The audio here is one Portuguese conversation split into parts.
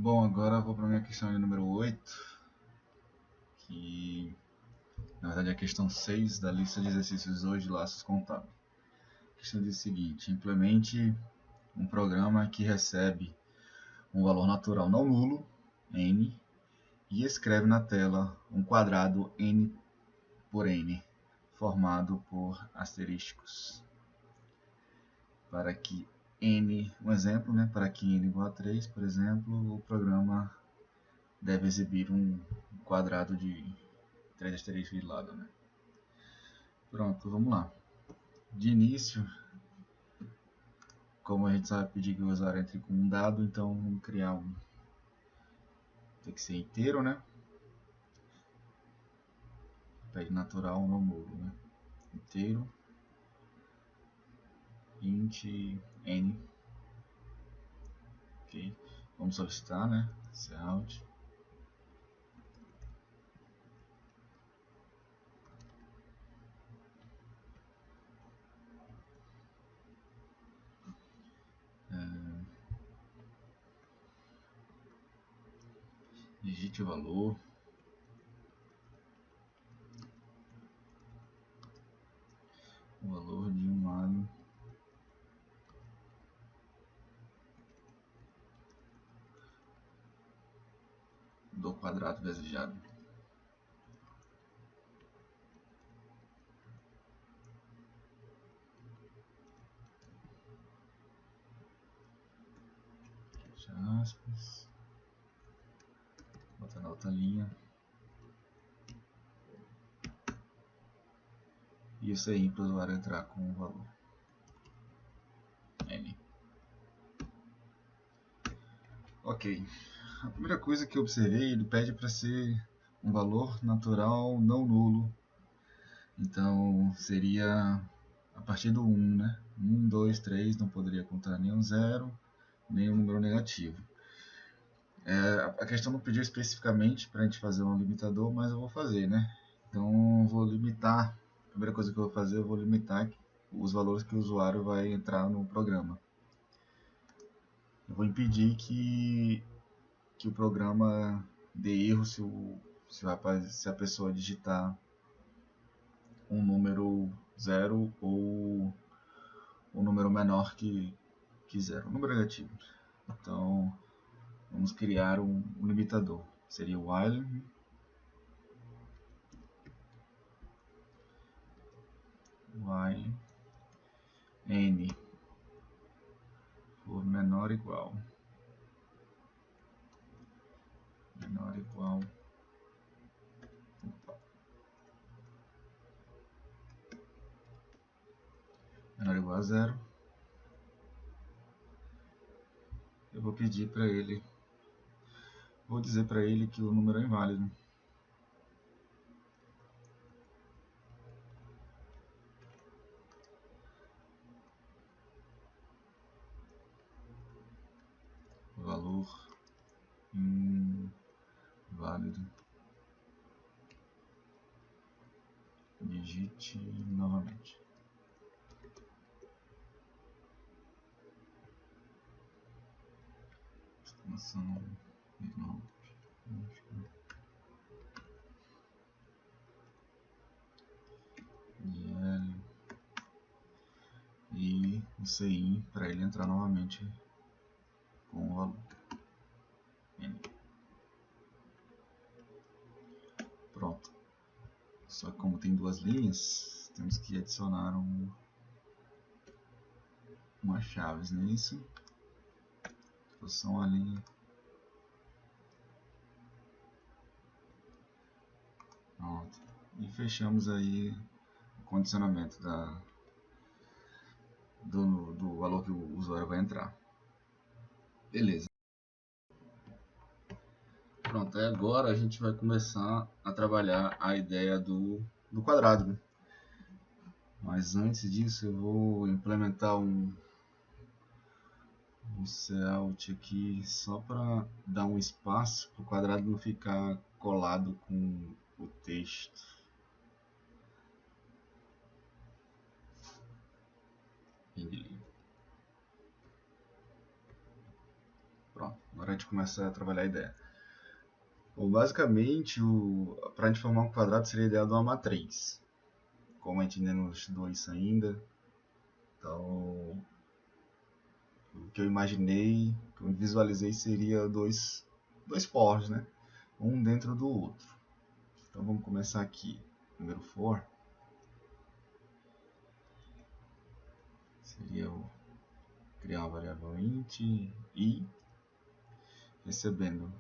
Bom, agora eu vou para a minha questão de número 8, que na verdade é a questão 6 da lista de exercícios hoje de laços contábeis. A questão diz o seguinte: implemente um programa que recebe um valor natural não nulo, n, e escreve na tela um quadrado n por n, formado por asterísticos. Para que n, um exemplo, para que n igual a 3, por exemplo, o programa deve exibir um quadrado de 3 asteriscos de lado. Pronto, vamos lá. De início, como a gente sabe pedir que o usuário entre com um dado, então vamos criar um. Tem que ser inteiro, Pede natural não nulo, Inteiro. Int n. Ok. Vamos solicitar, Cout. Digite o valor. O valor de um lado do quadrado desejado. Fecha aspas. Bota na outra linha. E isso aí para o usuário entrar com o valor n. Ok. A primeira coisa que eu observei, ele pede para ser um valor natural não nulo. Então seria a partir do 1, 1, 2, 3, não poderia contar nenhum zero, nenhum número negativo. A questão não pediu especificamente para a gente fazer um limitador, mas eu vou fazer, Então eu vou limitar, a primeira coisa que eu vou fazer, eu vou limitar os valores que o usuário vai entrar no programa. Eu vou impedir que o programa dê erro se a pessoa digitar um número 0 ou um número menor que 0, um número negativo. Então vamos criar um limitador. Seria o while n for menor igual a 0. Eu vou pedir para ele, vou dizer para ele que o número é inválido. Valor inválido. Digite novamente. Exclamação não. E o CI para ele entrar novamente com o valor n. Pronto. Só que como tem duas linhas, temos que adicionar umas chaves nisso. Posição a linha. Pronto. E fechamos aí o condicionamento do valor que o usuário vai entrar. Beleza. Pronto, aí agora a gente vai começar a trabalhar a ideia do quadrado. Mas antes disso eu vou implementar um Cout aqui só para dar um espaço para o quadrado não ficar colado com o texto. Pronto, agora a gente começa a trabalhar a ideia. Bom, basicamente, para a gente formar um quadrado seria ideal de uma matriz. Como a gente ainda não estudou isso ainda, então o que eu imaginei, o que eu visualizei seria dois fors, né? Um dentro do outro. Então vamos começar aqui. Primeiro for seria criar uma variável int i, recebendo.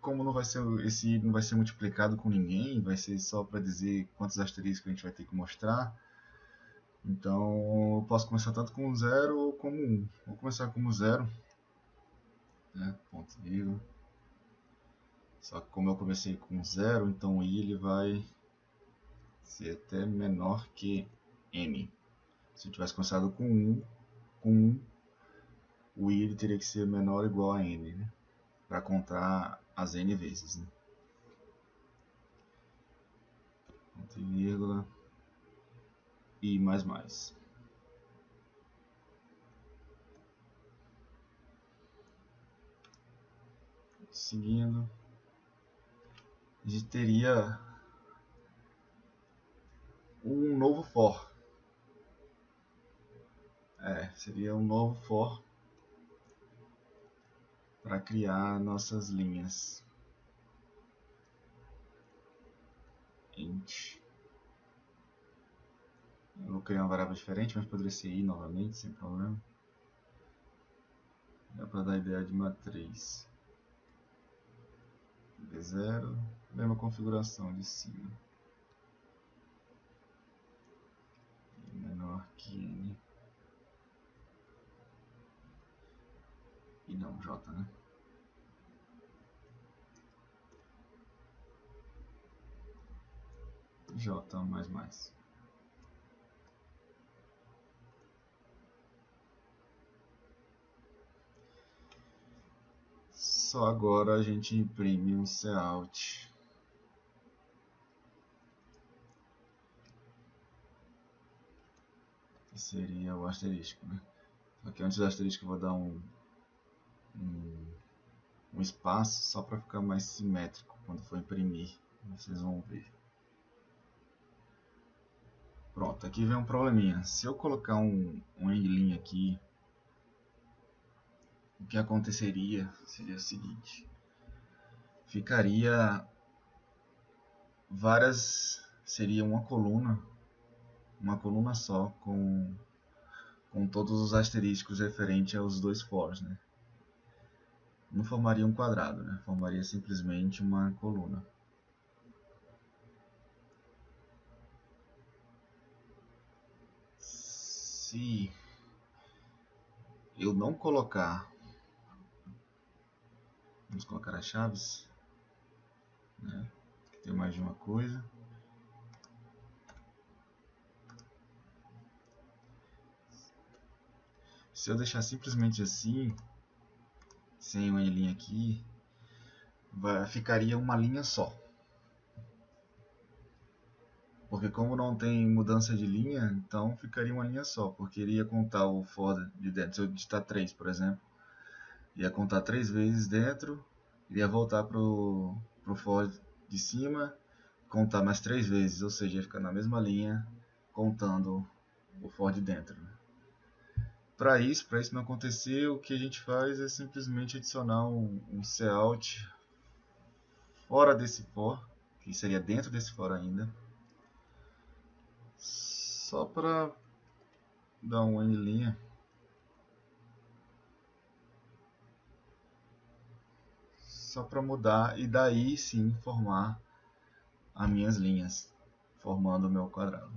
Como não vai ser, esse i não vai ser multiplicado com ninguém, vai ser só para dizer quantos asteriscos a gente vai ter que mostrar. Então eu posso começar tanto com 0 ou como 1. Vou começar como 0, né? Ponto vírgula. Só que como eu comecei com 0, então o i ele vai ser até menor que n. Se eu tivesse começado com 1, o i ele teria que ser menor ou igual a n, né? Para contar as n vezes, né? Ponto e vírgula e mais. Seguindo, a gente teria um novo for. Seria um novo for para criar nossas linhas. Int. Eu vou criar uma variável diferente, mas poderia ser i novamente, sem problema. Dá para dar a ideia de matriz. B0, mesma configuração de cima. Menor que n. E não, j, né? j++. Só agora a gente imprime um cout. Que seria o asterisco, né? Só que antes do asterisco eu vou dar um espaço só para ficar mais simétrico quando for imprimir. Vocês vão ver. Pronto, aqui vem um probleminha. Se eu colocar um endling aqui, o que aconteceria seria o seguinte. Ficaria seria uma coluna só com todos os asteriscos referentes aos dois fors, né? Não formaria um quadrado, né? Formaria simplesmente uma coluna. Se eu não colocar, vamos colocar as chaves, né? Tem mais de uma coisa. Se eu deixar simplesmente assim, sem uma linha aqui, ficaria uma linha só. Porque como não tem mudança de linha, então ficaria uma linha só, porque iria contar o for de dentro. Se eu digitar 3, por exemplo, ia contar 3 vezes dentro, iria voltar pro for de cima, contar mais 3 vezes, ou seja, ia ficar na mesma linha, contando o for de dentro. Para isso não acontecer, o que a gente faz é simplesmente adicionar um cout fora desse for, que seria dentro desse for ainda, só para dar um N linha. Só para mudar e daí sim formar as minhas linhas, formando o meu quadrado.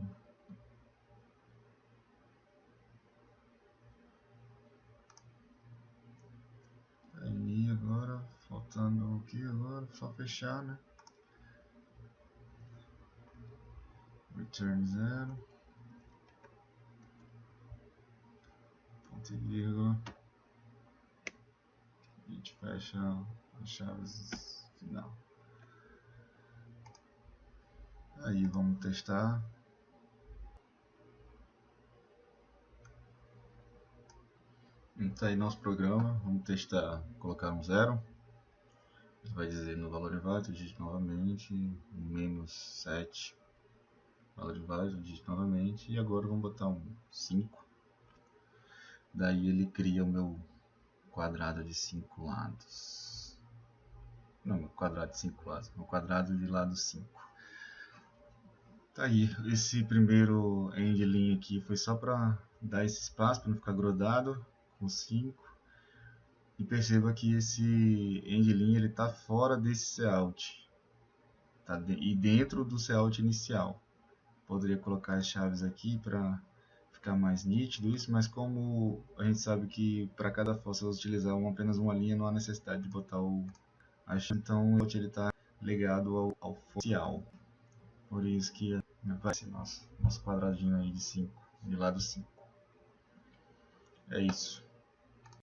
Aí agora, faltando o que agora? Só fechar, né? Return 0. Ponto e vírgula. A gente fecha as chaves final. Aí vamos testar. Então aí nosso programa, vamos testar, colocar um zero. Ele vai dizer no valor inválido, digite novamente, menos 7, valor inválido, digite novamente, e agora vamos botar um 5. Daí ele cria o meu quadrado de 5 lados. Não, quadrado de 5 lados, meu quadrado de lado 5. Tá aí, esse primeiro endling aqui foi só para dar esse espaço para não ficar grudado com 5. E perceba que esse endling ele está fora desse layout, tá? E dentro do layout inicial. Poderia colocar as chaves aqui para ficar mais nítido isso, mas como a gente sabe que para cada fóssil utilizar apenas uma linha, não há necessidade de botar a chave, então ele está ligado ao fóssil. Por isso que vai ser nosso quadradinho aí de 5, de lado 5. É isso.